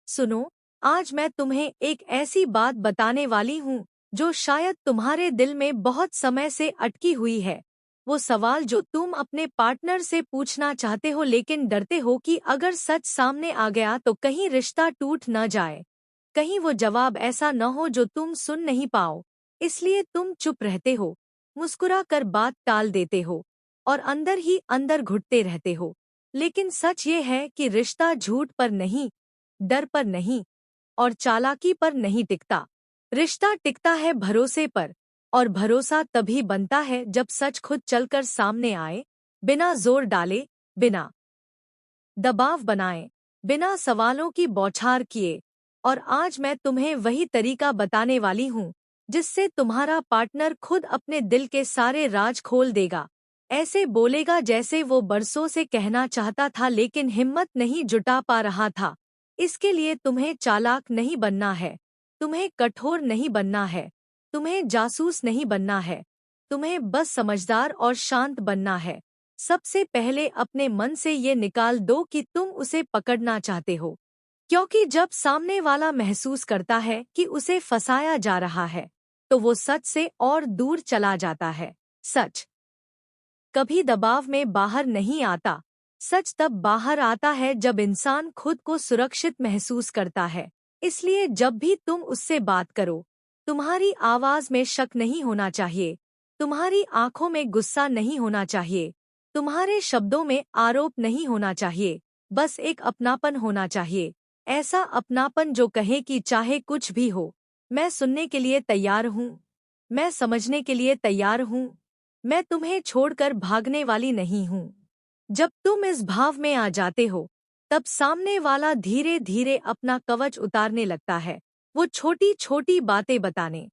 सुनो, आज मैं तुम्हें एक ऐसी बात बताने वाली हूँ जो शायद तुम्हारे दिल में बहुत समय से अटकी हुई है। वो सवाल जो तुम अपने पार्टनर से पूछना चाहते हो लेकिन डरते हो कि अगर सच सामने आ गया तो कहीं रिश्ता टूट न जाए। कहीं वो जवाब ऐसा न हो जो तुम सुन नहीं पाओ। इसलिए तुम चुप रहते हो, मुस्कुरा कर बात टाल देते हो और अंदर ही अंदर घुटते रहते हो। लेकिन सच ये है कि रिश्ता झूठ पर नहीं, डर पर नहीं और चालाकी पर नहीं टिकता। रिश्ता टिकता है भरोसे पर, और भरोसा तभी बनता है जब सच खुद चलकर सामने आए, बिना जोर डाले, बिना दबाव बनाए, बिना सवालों की बौछार किए। और आज मैं तुम्हें वही तरीका बताने वाली हूँ जिससे तुम्हारा पार्टनर खुद अपने दिल के सारे राज खोल देगा। ऐसे बोलेगा जैसे वो बरसों से कहना चाहता था लेकिन हिम्मत नहीं जुटा पा रहा था। इसके लिए तुम्हें चालाक नहीं बनना है, तुम्हें कठोर नहीं बनना है, तुम्हें जासूस नहीं बनना है। तुम्हें बस समझदार और शांत बनना है। सबसे पहले अपने मन से ये निकाल दो कि तुम उसे पकड़ना चाहते हो, क्योंकि जब सामने वाला महसूस करता है कि उसे फंसाया जा रहा है तो वो सच से और दूर चला जाता है। सच कभी दबाव में बाहर नहीं आता। सच तब बाहर आता है जब इंसान खुद को सुरक्षित महसूस करता है। इसलिए जब भी तुम उससे बात करो, तुम्हारी आवाज में शक नहीं होना चाहिए, तुम्हारी आंखों में गुस्सा नहीं होना चाहिए, तुम्हारे शब्दों में आरोप नहीं होना चाहिए। बस एक अपनापन होना चाहिए। ऐसा अपनापन जो कहे कि चाहे कुछ भी हो, मैं सुनने के लिए तैयार हूँ, मैं समझने के लिए तैयार हूँ, मैं तुम्हें छोड़कर भागने वाली नहीं हूँ। जब तुम इस भाव में आ जाते हो, तब सामने वाला धीरे धीरे अपना कवच उतारने लगता है। वो छोटी छोटी बातें बताने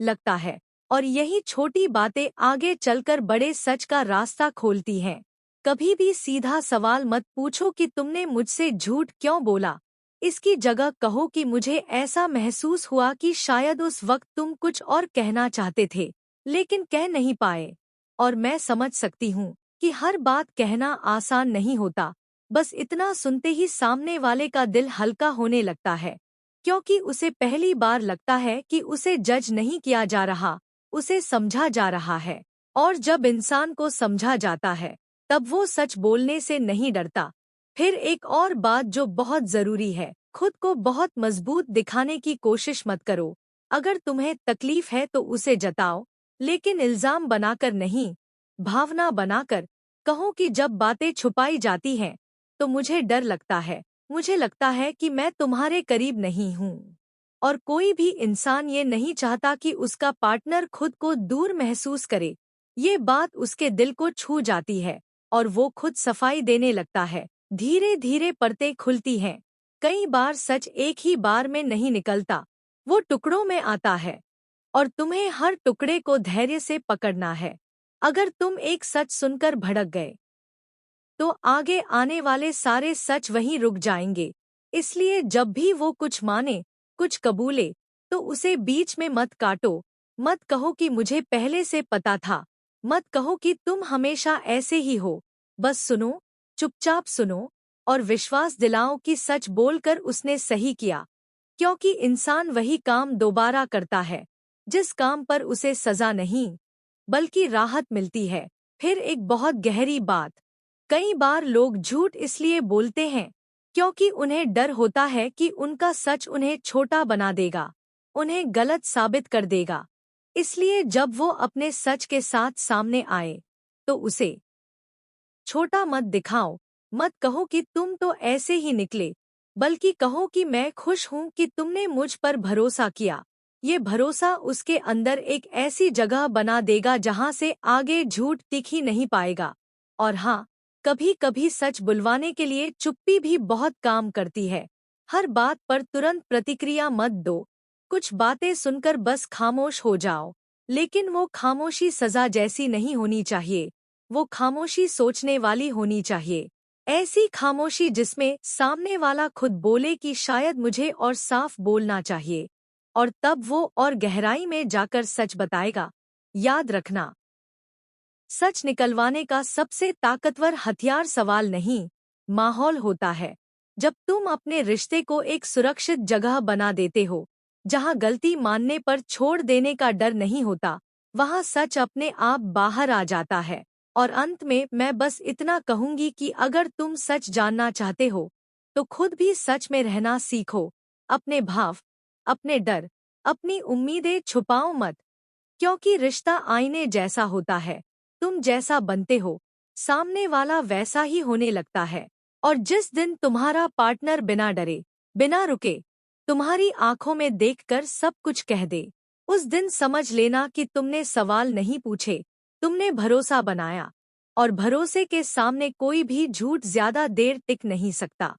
लगता है, और यही छोटी बातें आगे चलकर बड़े सच का रास्ता खोलती हैं। कभी भी सीधा सवाल मत पूछो कि तुमने मुझसे झूठ क्यों बोला। इसकी जगह कहो कि मुझे ऐसा महसूस हुआ कि शायद उस वक्त तुम कुछ और कहना चाहते थे लेकिन कह नहीं पाए। और मैं समझ सकती हूँ कि हर बात कहना आसान नहीं होता। बस इतना सुनते ही सामने वाले का दिल हल्का होने लगता है, क्योंकि उसे पहली बार लगता है कि उसे जज नहीं किया जा रहा, उसे समझा जा रहा है। और जब इंसान को समझा जाता है, तब वो सच बोलने से नहीं डरता। फिर एक और बात जो बहुत जरूरी है, खुद को बहुत मजबूत दिखाने की कोशिश मत करो। अगर तुम्हें तकलीफ है तो उसे जताओ, लेकिन इल्जाम बनाकर नहीं, भावना बनाकर। कहो कि जब बातें छुपाई जाती हैं तो मुझे डर लगता है, मुझे लगता है कि मैं तुम्हारे करीब नहीं हूँ। और कोई भी इंसान ये नहीं चाहता कि उसका पार्टनर खुद को दूर महसूस करे। ये बात उसके दिल को छू जाती है और वो खुद सफाई देने लगता है। धीरे धीरे परतें खुलती हैं। कई बार सच एक ही बार में नहीं निकलता, वो टुकड़ों में आता है, और तुम्हें हर टुकड़े को धैर्य से पकड़ना है। अगर तुम एक सच सुनकर भड़क गए तो आगे आने वाले सारे सच वहीं रुक जाएंगे। इसलिए जब भी वो कुछ माने, कुछ कबूले, तो उसे बीच में मत काटो। मत कहो कि मुझे पहले से पता था, मत कहो कि तुम हमेशा ऐसे ही हो। बस सुनो, चुपचाप सुनो, और विश्वास दिलाओ कि सच बोलकर उसने सही किया। क्योंकि इंसान वही काम दोबारा करता है जिस काम पर उसे सजा नहीं, बल्कि राहत मिलती है। फिर एक बहुत गहरी बात, कई बार लोग झूठ इसलिए बोलते हैं क्योंकि उन्हें डर होता है कि उनका सच उन्हें छोटा बना देगा, उन्हें गलत साबित कर देगा। इसलिए जब वो अपने सच के साथ सामने आए तो उसे छोटा मत दिखाओ। मत कहो कि तुम तो ऐसे ही निकले, बल्कि कहो कि मैं खुश हूँ कि तुमने मुझ पर भरोसा किया। ये भरोसा उसके अंदर एक ऐसी जगह बना देगा जहाँ से आगे झूठ टिक ही नहीं पाएगा। और हाँ, कभी कभी सच बुलवाने के लिए चुप्पी भी बहुत काम करती है। हर बात पर तुरंत प्रतिक्रिया मत दो। कुछ बातें सुनकर बस खामोश हो जाओ, लेकिन वो खामोशी सजा जैसी नहीं होनी चाहिए। वो खामोशी सोचने वाली होनी चाहिए। ऐसी खामोशी जिसमें सामने वाला खुद बोले कि शायद मुझे और साफ बोलना चाहिए, और तब वो और गहराई में जाकर सच बताएगा। याद रखना, सच निकलवाने का सबसे ताकतवर हथियार सवाल नहीं, माहौल होता है। जब तुम अपने रिश्ते को एक सुरक्षित जगह बना देते हो, जहां गलती मानने पर छोड़ देने का डर नहीं होता, वहां सच अपने आप बाहर आ जाता है। और अंत में मैं बस इतना कहूंगी कि अगर तुम सच जानना चाहते हो, तो खुद भी सच में रहना सीखो। अपने भाव, अपने डर, अपनी उम्मीदें छुपाओ मत, क्योंकि रिश्ता आईने जैसा होता है। तुम जैसा बनते हो, सामने वाला वैसा ही होने लगता है। और जिस दिन तुम्हारा पार्टनर बिना डरे, बिना रुके, तुम्हारी आंखों में देखकर सब कुछ कह दे, उस दिन समझ लेना कि तुमने सवाल नहीं पूछे, तुमने भरोसा बनाया। और भरोसे के सामने कोई भी झूठ ज्यादा देर टिक नहीं सकता।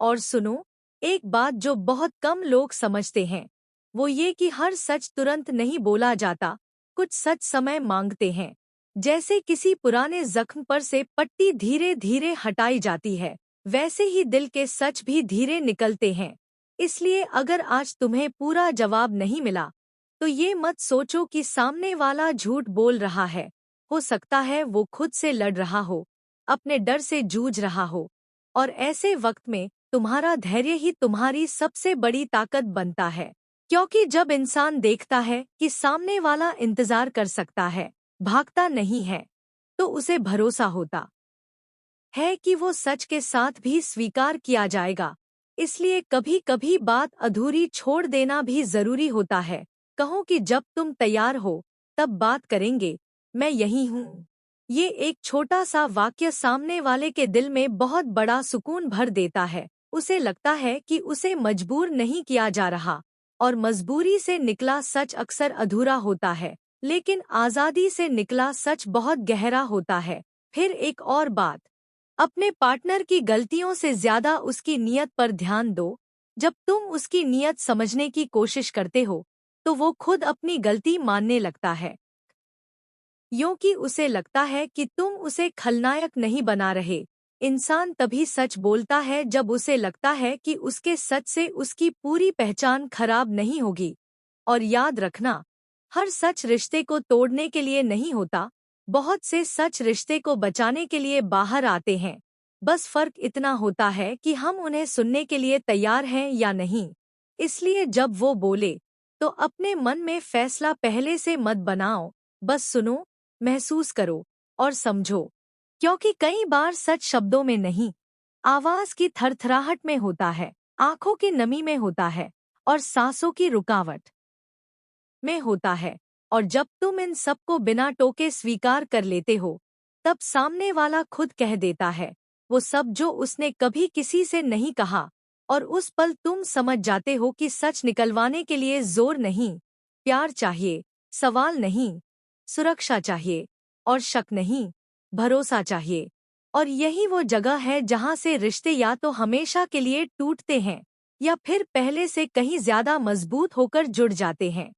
और सुनो, एक बात जो बहुत कम लोग समझते हैं, वो ये कि हर सच तुरंत नहीं बोला जाता। कुछ सच समय मांगते हैं। जैसे किसी पुराने जख्म पर से पट्टी धीरे धीरे हटाई जाती है, वैसे ही दिल के सच भी धीरे निकलते हैं। इसलिए अगर आज तुम्हें पूरा जवाब नहीं मिला, तो ये मत सोचो कि सामने वाला झूठ बोल रहा है। हो सकता है वो खुद से लड़ रहा हो, अपने डर से जूझ रहा हो। और ऐसे वक्त में तुम्हारा धैर्य ही तुम्हारी सबसे बड़ी ताकत बनता है। क्योंकि जब इंसान देखता है कि सामने वाला इंतजार कर सकता है, भागता नहीं है, तो उसे भरोसा होता है कि वो सच के साथ भी स्वीकार किया जाएगा। इसलिए कभी कभी बात अधूरी छोड़ देना भी जरूरी होता है। कहो कि जब तुम तैयार हो, तब बात करेंगे, मैं यहीं हूँ। ये एक छोटा सा वाक्य सामने वाले के दिल में बहुत बड़ा सुकून भर देता है। उसे लगता है कि उसे मजबूर नहीं किया जा रहा। और मजबूरी से निकला सच अक्सर अधूरा होता है, लेकिन आजादी से निकला सच बहुत गहरा होता है। फिर एक और बात, अपने पार्टनर की गलतियों से ज्यादा उसकी नीयत पर ध्यान दो। जब तुम उसकी नीयत समझने की कोशिश करते हो, तो वो खुद अपनी गलती मानने लगता है। क्योंकि उसे लगता है कि तुम उसे खलनायक नहीं बना रहे। इंसान तभी सच बोलता है जब उसे लगता है कि उसके सच से उसकी पूरी पहचान खराब नहीं होगी। और याद रखना, हर सच रिश्ते को तोड़ने के लिए नहीं होता। बहुत से सच रिश्ते को बचाने के लिए बाहर आते हैं। बस फर्क इतना होता है कि हम उन्हें सुनने के लिए तैयार हैं या नहीं। इसलिए जब वो बोले, तो अपने मन में फैसला पहले से मत बनाओ। बस सुनो, महसूस करो और समझो। क्योंकि कई बार सच शब्दों में नहीं, आवाज की थरथराहट में होता है, आंखों की नमी में होता है, और सांसों की रुकावट में होता है। और जब तुम इन सब को बिना टोके स्वीकार कर लेते हो, तब सामने वाला खुद कह देता है वो सब जो उसने कभी किसी से नहीं कहा। और उस पल तुम समझ जाते हो कि सच निकलवाने के लिए जोर नहीं, प्यार चाहिए, सवाल नहीं, सुरक्षा चाहिए, और शक नहीं, भरोसा चाहिए। और यही वो जगह है जहां से रिश्ते या तो हमेशा के लिए टूटते हैं, या फिर पहले से कहीं ज्यादा मजबूत होकर जुड़ जाते हैं।